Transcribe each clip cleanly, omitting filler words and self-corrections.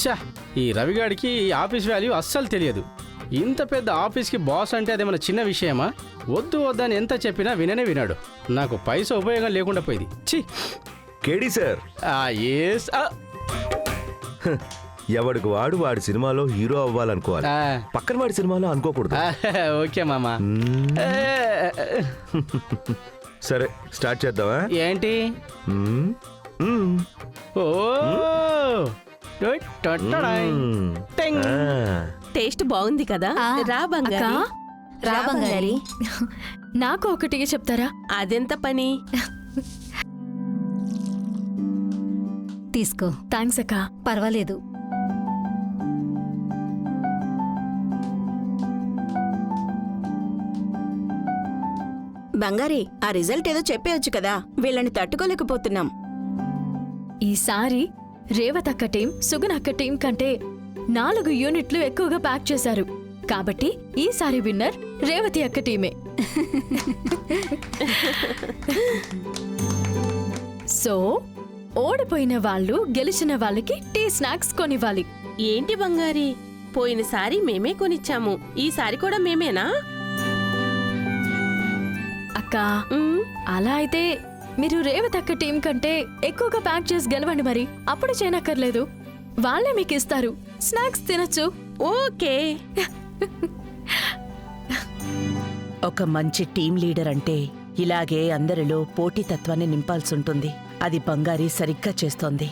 ఛా, ఈ రవిగాడికి ఈ ఆఫీస్ వాల్యూ అస్సలు తెలియదు. ఇంత పెద్ద ఆఫీస్కి బాస్ అంటే అదేమన్నా చిన్న విషయమా? వద్దు వద్దని ఎంత చెప్పినా విననే వినాడు. నాకు పైసా ఉపయోగం లేకుండా పోయింది. ఛీ. కేడి సార్, ఎస్. ఎవడికి వాడు వాడి సినిమాలో హీరో అవ్వాలనుకోవాలి, పక్కన వాడి సినిమాలో అనుకోకూడదు. ఓకే మామా. సరే స్టార్ట్ చేద్దామా? ఏంటి? ఓ టేస్ట్ బాగుంది కదా. రా బంగారి. రా బంగారి. నాకు ఒకటిగా చెప్తారా? అదెంత పని? తీసుకో. థ్యాంక్స్ అక్క. పర్వాలేదు. బంగారి, ఆ రిజల్ట్ ఏదో చెప్పేయొచ్చు కదా, వీళ్ళని తట్టుకోలేకపోతున్నాం. ఈసారి రేవతక్క టీం సుగనక్క టీం కంటే 4 యూనిట్లు ఎక్కువగా ప్యాక్ చేశారు. కాబట్టి ఈసారి విన్నర్ రేవతి అక్క టీమే. సో ఓడిపోయిన వాళ్ళు గెలిచిన వాళ్ళకి టీ స్నాక్స్ కొనివ్వాలి. ఏంటి బంగారి, పోయినసారి మేమే కొనిచ్చాము, ఈసారి కూడా మేమేనా? అక్క, అలా అయితే మీరు రేవతక్క టీం కంటే ఎక్కువగా ప్యాక్ చేసి గెలవండి. మరి అప్పుడు చేయనక్కర్లేదు, వాళ్ళే మీకు ఇస్తారు. స్నాక్స్ తినొచ్చు. ఓకే. ఒక మంచి టీం లీడర్ అంటే ఇలాగే అందరిలో పోటీతత్వాన్ని నింపాల్సుంటుంది. అది బంగారి సరిగ్గా చేస్తోంది.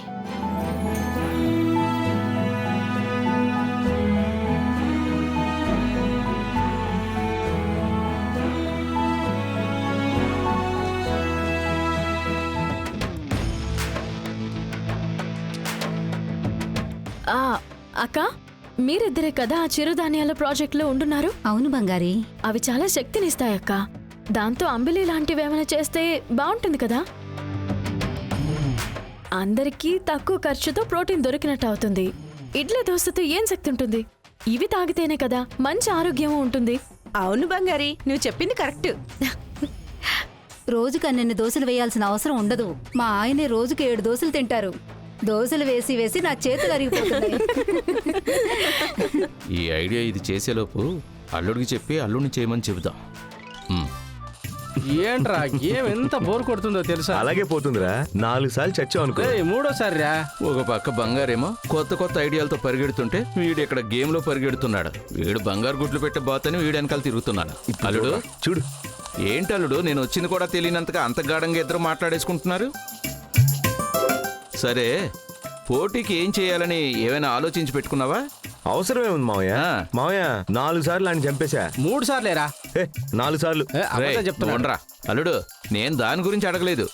అక్క, మీరిద్దరే కదా ఆ చిరుధాన్యాల ప్రాజెక్టులో ఉంటున్నారు? అవును బంగారి. అవి చాలా శక్తినిస్తాయక్క. దాంతో అంబిలి లాంటివేమైనా చేస్తే బాగుంటుంది కదా. అందరికీ తక్కువ ఖర్చుతో ప్రోటీన్ దొరికినట్టు అవుతుంది. ఇడ్లీ దోశతో ఏం శక్తి ఉంటుంది? ఇవి తాగితేనే కదా మంచి ఆరోగ్యం ఉంటుంది. అవును బంగారి, నువ్వు చెప్పింది కరెక్ట్. రోజుకు అన్నెన్ని దోశలు వేయాల్సిన అవసరం ఉండదు. మా ఆయనే రోజుకి 7 దోశలు తింటారు. దోశలు వేసి వేసి నా చేతులు అరిగిపోతున్నాయి. ఈ ఐడియా ఇది చేసేలోపు అల్లుడికి చెప్పి అల్లుడిని చేయమని చెబుదాం. ఏంట్రా గేమ్ ఎంత బోర్ కొడుతుందో తెలుసా? అలాగే పోతుందిరా. 4 సార్లు చచ్చావు అనుకో. మూడోసారి రా. ఒక పక్క బంగారేమో కొత్త కొత్త ఐడియాలతో పరిగెడుతుంటే వీడు ఇక్కడ గేమ్ లో పరిగెడుతున్నాడు. వీడు బంగారు గుడ్లు పెట్టే బాతని వీడు వెనకాల తిరుగుతున్నాడు. అల్లుడు చూడు. ఏంటి అల్లుడు, నేను వచ్చింది కూడా తెలియనంతగా అంత గాఢంగా ఇద్దరు మాట్లాడేసుకుంటున్నారు. సరే, పోటీకి ఏం చేయాలని ఏమైనా ఆలోచించి పెట్టుకున్నావా? అవసరమే ఉంది మావయ్య. మావయ్య 4 సార్లు ఆయన చంపేశా. 3 సార్లేరా? 4 సార్లు చెప్తున్నా. అల్లుడు, నేను దాని గురించి అడగలేదు.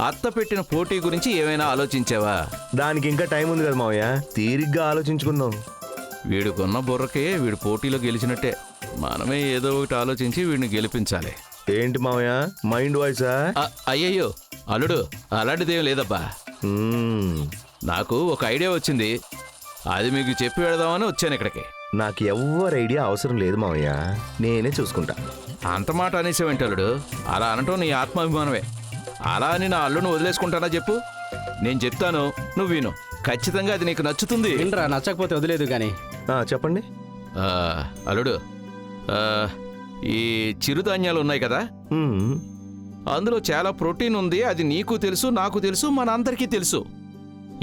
అత్త పెట్టిన పోటీ గురించి ఏమైనా ఆలోచించావా? దానికి ఇంకా టైం ఉంది కదా మావయ్య, తీరిగ్గా ఆలోచించుకుందాం. వీడికున్న బుర్రకే వీడు పోటీలో గెలిచినట్టే. మనమే ఏదో ఒకటి ఆలోచించి వీడిని గెలిపించాలి. ఏంటి మావయ్య, మైండ్ వాయిసా? అయ్యయ్యో అల్లుడు, అలాంటిదేం లేదబ్బా. నాకు ఒక ఐడియా వచ్చింది, అది మీకు చెప్పి వెళదామని వచ్చాను ఇక్కడికి. నాకు ఎవ్వరు ఐడియా అవసరం లేదు మావయ్య, నేనే చూసుకుంటా. అంత మాట అనేసేవేంటి అల్లుడు? అలా అనటం నీ ఆత్మాభిమానమే. అలా అని నా అల్లుడిని వదిలేసుకుంటానా చెప్పు? నేను చెప్తాను, నువ్వు విను. ఖచ్చితంగా అది నీకు నచ్చుతుంది. వినరా, నచ్చకపోతే వదిలేదు కానీ. చెప్పండి. అల్లుడు, ఈ చిరుధాన్యాలు ఉన్నాయి కదా, అందులో చాలా ప్రోటీన్ ఉంది. అది నీకు తెలుసు, నాకు తెలుసు, మన అందరికీ తెలుసు.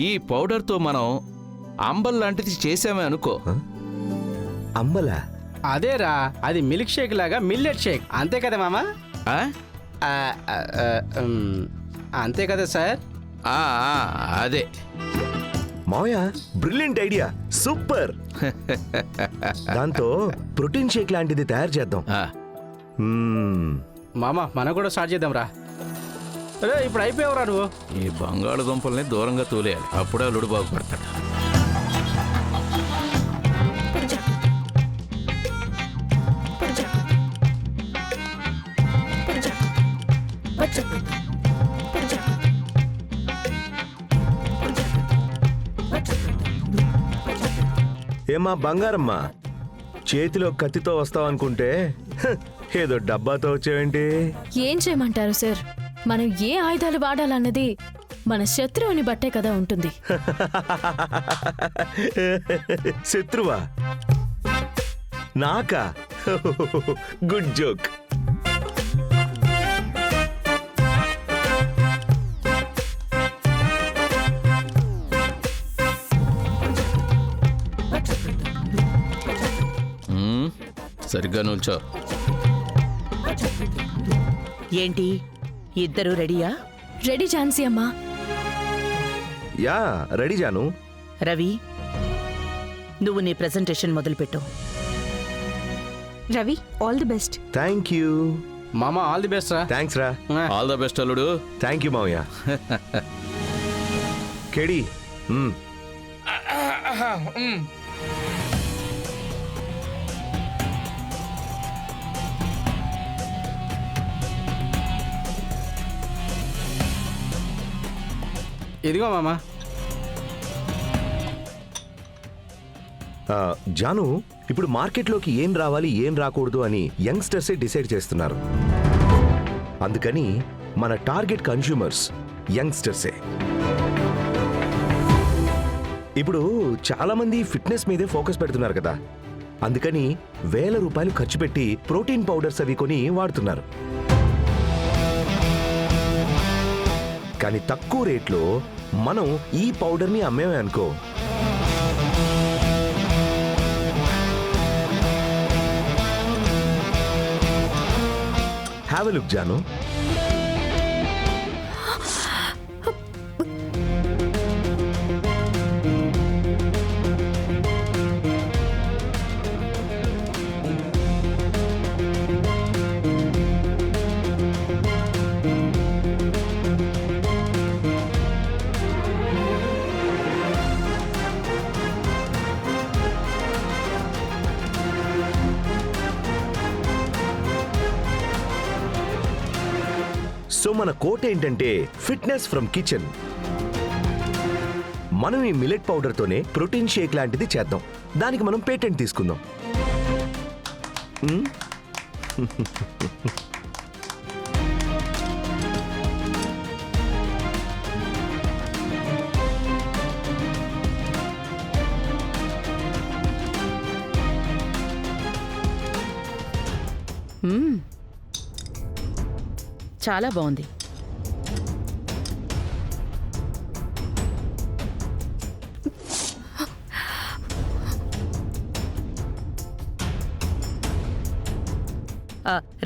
ఈ పౌడర్తో మనం అంబల్ లాంటిది చేసామే అనుకో. అంబలా? అదేరా, అది మిల్క్ షేక్ లాగా మిల్లెట్ షేక్. అంతే కదా మామా? అంతే కదా సార్? అదే మావయ్య, బ్రిలియంట్ ఐడియా, సూపర్. దాంతో ప్రోటీన్ షేక్ లాంటిది తయారు చేద్దాం. మామా, మనం కూడా స్టార్ట్ చేద్దాం రా. అరే, ఇప్పుడు అయిపోయావురా నువ్వు. ఈ బంగాళదుంపల్ని దూరంగా తోలేయాలి, అప్పుడే అల్లుడు బాగుపడతాడు. ఏమా బంగారమ్మా, చేతిలో కత్తితో వస్తావనుకుంటే ఏదో డబ్బాతో వచ్చావేంటి? ఏం చేయమంటారు సార్? మనం ఏ ఆయుధాలు వాడాలన్నది మన శత్రువుని బట్టే కదా ఉంటుంది. శత్రువా? నాకా? Good joke. సరిగ్గా నిల్చో. ఏంటి ఇద్దరు రెడీయా? రెడీ ఝాన్సీ అమ్మా. Yeah ready Janu. రవి, నువ్వు నీ ప్రెజెంటేషన్ మొదలుపెట్టు. Ravi, all the best. Thank you. మామ ఆల్ ది బెస్ట్ రా. థ్యాంక్స్ రా. ఆల్ ద బెస్ట్ అల్లుడు. థ్యాంక్ యూ మావయ్య. కేడి. ఇదిగో మామ. జాను, ఇప్పుడు మార్కెట్లోకి ఏం రావాలి ఏం రాకూడదు అని యంగ్స్టర్సే డిసైడ్ చేస్తున్నారు. అందుకని మన టార్గెట్ కన్స్యూమర్స్ యంగ్స్టర్సే. ఇప్పుడు చాలా మంది ఫిట్నెస్ మీదే ఫోకస్ పెడుతున్నారు కదా, అందుకని వేల రూపాయలు ఖర్చు పెట్టి ప్రోటీన్ పౌడర్స్ అవి కొని వాడుతున్నారు. కానీ తక్కువ రేట్లో మనం ఈ పౌడర్ని అమ్మేమే అనుకో, హ్యావ్ ఎ లుక్ జాను. సో మన కోట్ ఏంటంటే ఫిట్నెస్ ఫ్రమ్ కిచెన్. మనం ఈ మిల్లెట్ పౌడర్తోనే ప్రోటీన్ షేక్ లాంటిది చేద్దాం. దానికి మనం పేటెంట్ తీసుకుందాం. చాలా బాగుంది.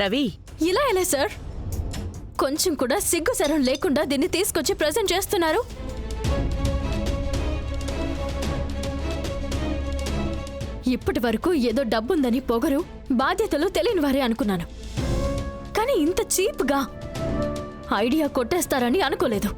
రవి, ఇలా ఎలా సార్? కొంచెం కూడా సిగ్గు సరం లేకుండా దీన్ని తీసుకొచ్చి ప్రెజెంట్ చేస్తున్నారు. ఇప్పటి వరకు ఏదో డబ్బుందని పొగరు, బాధ్యతలు తెలియని వారే అనుకున్నాను. కానీ ఇంత చీప్గా ఐడియా కొట్టేస్తారని అనుకోలేదు.